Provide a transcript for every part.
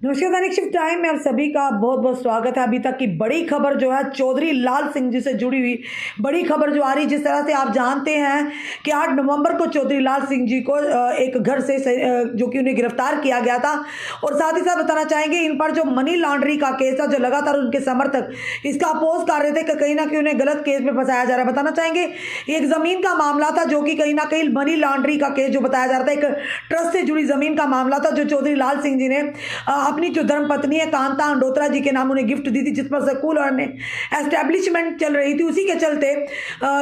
नमस्कार, दैनिक shift time में आप सभी का बहुत बहुत स्वागत है। अभी तक की बड़ी खबर जो है चौधरी लाल सिंह जी से जुड़ी हुई बड़ी खबर जो आ रही है, जिस तरह से आप जानते हैं कि 8 नवंबर को चौधरी लाल सिंह जी को एक घर से जो कि उन्हें गिरफ्तार किया गया था। और साथ ही साथ बताना चाहेंगे इन पर जो मनी लॉन्ड्री का केस था, जो लगातार उनके समर्थक इसका अपोज कर रहे थे कि कहीं ना कहीं उन्हें गलत केस में फंसाया जा रहा है। बताना चाहेंगे एक जमीन का मामला था जो कि कहीं ना कहीं मनी लॉन्ड्री का केस जो बताया जा रहा था, एक ट्रस्ट से जुड़ी जमीन का मामला था, जो चौधरी लाल सिंह जी ने अपनी जो धर्मपत्नी है कांता अंडोत्रा जी के नाम उन्हें गिफ्ट दी थी, जिस पर स्कूल और एस्टेब्लिशमेंट चल रही थी। उसी के चलते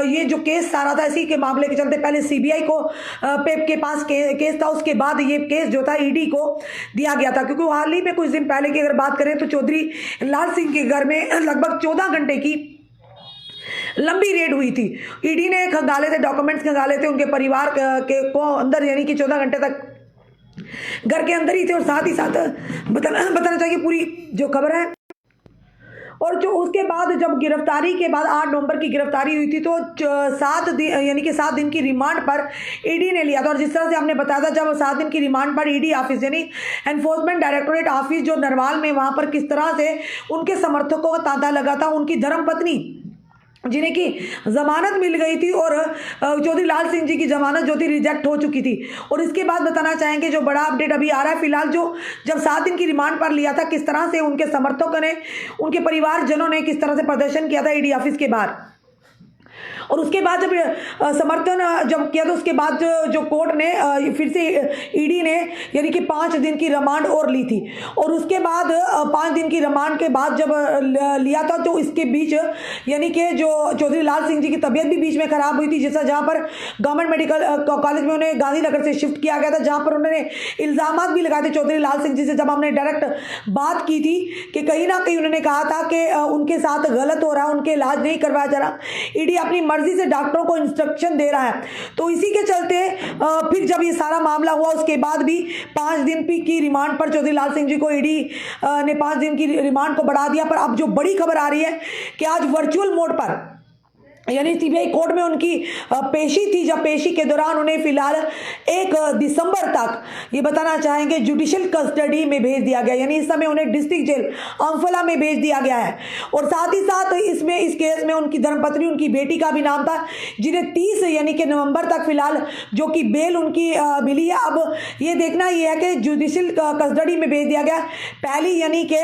ये जो केस सारा था, इसी के मामले के चलते पहले सीबीआई को के पास केस था, उसके बाद ये केस जो था ईडी को दिया गया था। क्योंकि हाल ही में कुछ दिन पहले की अगर बात करें तो चौधरी लाल सिंह के घर में लगभग 14 घंटे की लंबी रेड हुई थी। ईडी ने खंगाले थे, डॉक्यूमेंट्स खंगाले थे उनके परिवार को अंदर, यानी कि 14 घंटे तक घर के अंदर ही थे। और साथ ही साथ बताना चाहिए पूरी जो खबर है। और जो उसके बाद जब गिरफ्तारी के बाद 8 नवंबर की गिरफ्तारी हुई थी, तो 7 दिन यानी कि 7 दिन की रिमांड पर ईडी ने लिया था। और जिस तरह से हमने बताया था, जब 7 दिन की रिमांड पर ईडी ऑफिस यानी एनफोर्समेंट डायरेक्टोरेट ऑफिस जो नरवाल में, वहां पर किस तरह से उनके समर्थकों का तांता लगा था। उनकी धर्मपत्नी जिन्हें की जमानत मिल गई थी और चौधरी लाल सिंह जी की जमानत जो थी रिजेक्ट हो चुकी थी। और इसके बाद बताना चाहेंगे जो बड़ा अपडेट अभी आ रहा है फिलहाल, जो जब 7 दिन की रिमांड पर लिया था, किस तरह से उनके समर्थकों ने, उनके परिवारजनों ने किस तरह से प्रदर्शन किया था ईडी ऑफिस के बाहर। और उसके बाद जब समर्थन जब किया तो उसके बाद जो कोर्ट ने फिर से ईडी ने यानी कि 5 दिन की रिमांड और ली थी। और उसके बाद 5 दिन की रिमांड के बाद जब लिया था, तो इसके बीच यानी कि जो चौधरी लाल सिंह जी की तबीयत भी बीच में खराब हुई थी, जैसा जहाँ पर गवर्नमेंट मेडिकल कॉलेज में उन्हें गांधीनगर से शिफ्ट किया गया था, जहाँ पर उन्होंने इल्जाम भी लगाए थे चौधरी लाल सिंह जी से। जब हमने डायरेक्ट बात की थी कि कहीं ना कहीं उन्होंने कहा था कि उनके साथ गलत हो रहा है, उनके इलाज नहीं करवाया जा रहा, ईडी अपनी मर्जी से डॉक्टरों को इंस्ट्रक्शन दे रहा है। तो इसी के चलते फिर जब ये सारा मामला हुआ, उसके बाद भी 5 दिन की रिमांड पर चौधरी लाल सिंह जी को ईडी ने 5 दिन की रिमांड को बढ़ा दिया। पर अब जो बड़ी खबर आ रही है कि आज वर्चुअल मोड पर यानी सीबीआई कोर्ट में उनकी पेशी थी, जब पेशी के दौरान उन्हें फिलहाल 1 दिसंबर तक ये बताना चाहेंगे जुडिशियल कस्टडी में भेज दिया गया, यानी इस समय उन्हें डिस्ट्रिक्ट जेल अम्फाला में भेज दिया गया है। और साथ ही साथ इसमें इस केस में उनकी धर्मपत्नी, उनकी बेटी का भी नाम था, जिन्हें 30 यानी कि नवंबर तक फिलहाल जो कि बेल उनकी मिली है। अब ये देखना ये है कि जुडिशियल कस्टडी में भेज दिया गया पहली यानी कि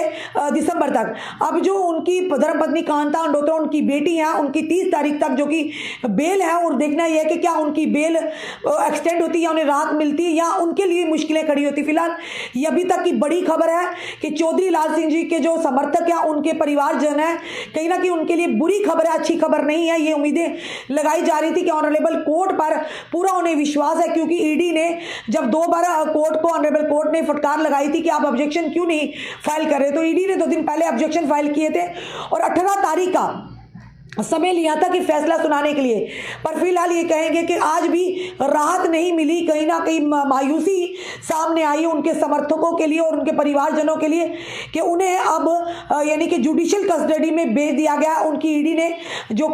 दिसंबर तक। अब जो उनकी धर्मपत्नी कांता अंडोत्रा, उनकी बेटी हैं, उनकी 30 तारीख तक जो कि बेल है, और देखना यह है कि क्या उनकी बेल एक्सटेंड होती है या उन्हें राहत मिलती है या उनके लिए मुश्किलें खड़ी होती। फिलहाल ये अभी तक की बड़ी खबर है कि चौधरी लाल सिंह जी के जो समर्थक हैं, उनके परिवारजन हैं, कहीं ना कहीं उनके लिए बुरी खबर है, अच्छी खबर नहीं है। ये उम्मीदें लगाई जा रही थी कि ऑनरेबल कोर्ट पर पूरा उन्हें विश्वास है, क्योंकि ईडी ने जब 2 बार कोर्ट को, ऑनरेबल कोर्ट ने फटकार लगाई थी कि आप ऑब्जेक्शन क्यों नहीं फाइल कर रहे, तो ईडी ने 2 दिन पहले ऑब्जेक्शन फाइल किए थे और 18 तारीख का समय लिया था कि फैसला सुनाने के लिए। पर फिलहाल ये कहेंगे कि आज भी राहत नहीं मिली, कहीं ना कहीं मायूसी सामने आई उनके समर्थकों के लिए और उनके परिवारजनों के लिए कि उन्हें अब यानी कि जुडिशियल कस्टडी में भेज दिया गया। उनकी ईडी ने जो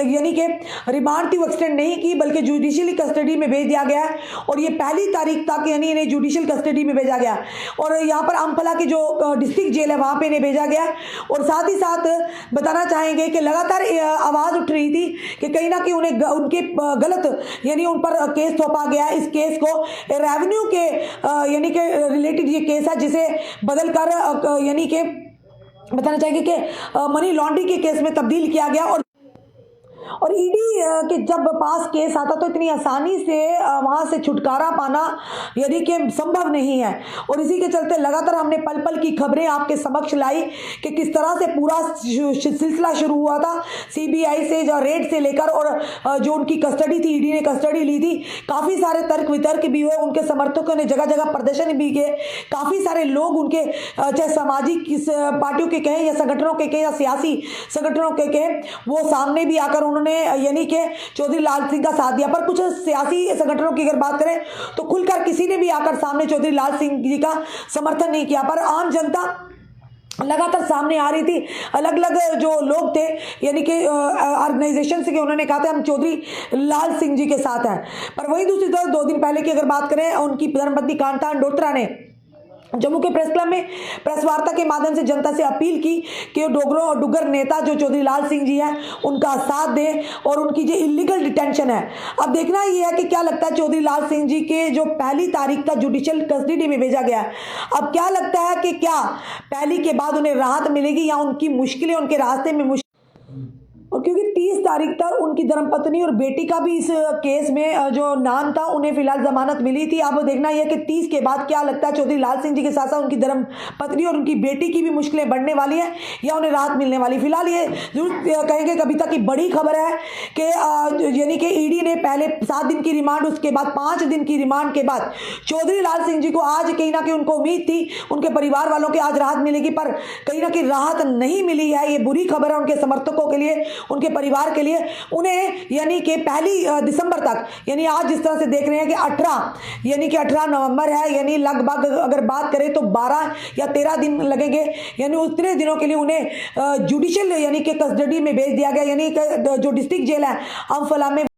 यानी कि रिमांड थी वो एक्सटेंड नहीं की, बल्कि जुडिशियल कस्टडी में भेज दिया गया। और ये 1 तारीख तक यानी इन्हें जुडिशियल कस्टडी में भेजा गया। और यहाँ पर अम्फाला की जो डिस्ट्रिक्ट जेल है, वहाँ पर इन्हें भेजा गया। और साथ ही साथ बताना चाहेंगे कि लगातार आवाज उठ रही थी कि कहीं ना कहीं उन्हें उनके गलत यानी उन पर केस सौंपा गया है। इस केस को रेवेन्यू के यानी कि रिलेटेड ये केस है, जिसे बदलकर यानी कि बताना चाहिए कि मनी लॉन्ड्रिंग के केस में तब्दील किया गया। और ईडी के जब पास केस आता तो इतनी आसानी से वहाँ से छुटकारा पाना यानी कि संभव नहीं है। और इसी के चलते लगातार हमने पल पल की खबरें आपके समक्ष लाई कि किस तरह से पूरा सिलसिला शुरू हुआ था सीबीआई से, जो रेड से लेकर, और जो उनकी कस्टडी थी, ईडी ने कस्टडी ली थी। काफ़ी सारे तर्क वितर्क भी हुए, उनके समर्थकों ने जगह जगह प्रदर्शन भी किए। काफ़ी सारे लोग उनके चाहे सामाजिक पार्टियों के कहें या संगठनों के कहें या सियासी संगठनों के कहें, वो सामने भी आकर उन्होंने यानी कि चौधरी लाल सिंह का साथ दिया। पर कुछ सियासी संगठनों की अगर बात करें तो खुलकर किसी ने भी आकर सामने चौधरी लाल सिंह जी का समर्थन नहीं किया। पर आम जनता लगातार सामने आ रही थी, अलग अलग जो लोग थे यानी कि ऑर्गेनाइजेशन से, उन्होंने कहा था हम चौधरी लाल सिंह जी के साथ हैं। पर वही दूसरी तरफ 2 दिन पहले की अगर बात करें, उनकी धर्मपत्नी कांता अंडोत्रा ने जम्मू के प्रेस क्लब में प्रेस वार्ता के माध्यम से जनता से अपील की कि डुग्गर नेता जो चौधरी लाल सिंह जी हैं उनका साथ दें और उनकी जो इलीगल डिटेंशन है, अब देखना ये है कि क्या लगता है चौधरी लाल सिंह जी के जो 1 तारीख का जुडिशियल कस्टडी में भेजा गया है, अब क्या लगता है कि क्या 1 के बाद उन्हें राहत मिलेगी या उनकी मुश्किलें उनके रास्ते में और क्योंकि 30 तारीख तक उनकी धर्मपत्नी और बेटी का भी इस केस में जो नाम था, उन्हें फिलहाल जमानत मिली थी। अब देखना यह कि 30 के बाद क्या लगता है चौधरी लाल सिंह जी के साथ साथ उनकी धर्मपत्नी और उनकी बेटी की भी मुश्किलें बढ़ने वाली है या उन्हें राहत मिलने वाली। फिलहाल ये जरूर कहेंगे कभी तक की बड़ी खबर है कि यानी कि ईडी ने पहले 7 दिन की रिमांड, उसके बाद 5 दिन की रिमांड के बाद चौधरी लाल सिंह जी को आज कहीं ना कहीं उनको उम्मीद थी उनके परिवार वालों के आज राहत मिलेगी, पर कहीं ना कहीं राहत नहीं मिली है। ये बुरी खबर है उनके समर्थकों के लिए, उनके परिवार के लिए। उन्हें यानी कि 1 दिसंबर तक, यानी आज जिस तरह से देख रहे हैं कि 18 नवंबर है, यानी लगभग अगर बात करें तो 12 या 13 दिन लगेंगे, यानी उतने दिनों के लिए उन्हें जुडिशियल यानी कि कस्टडी में भेज दिया गया, यानी जो डिस्ट्रिक्ट जेल है अम्फाला में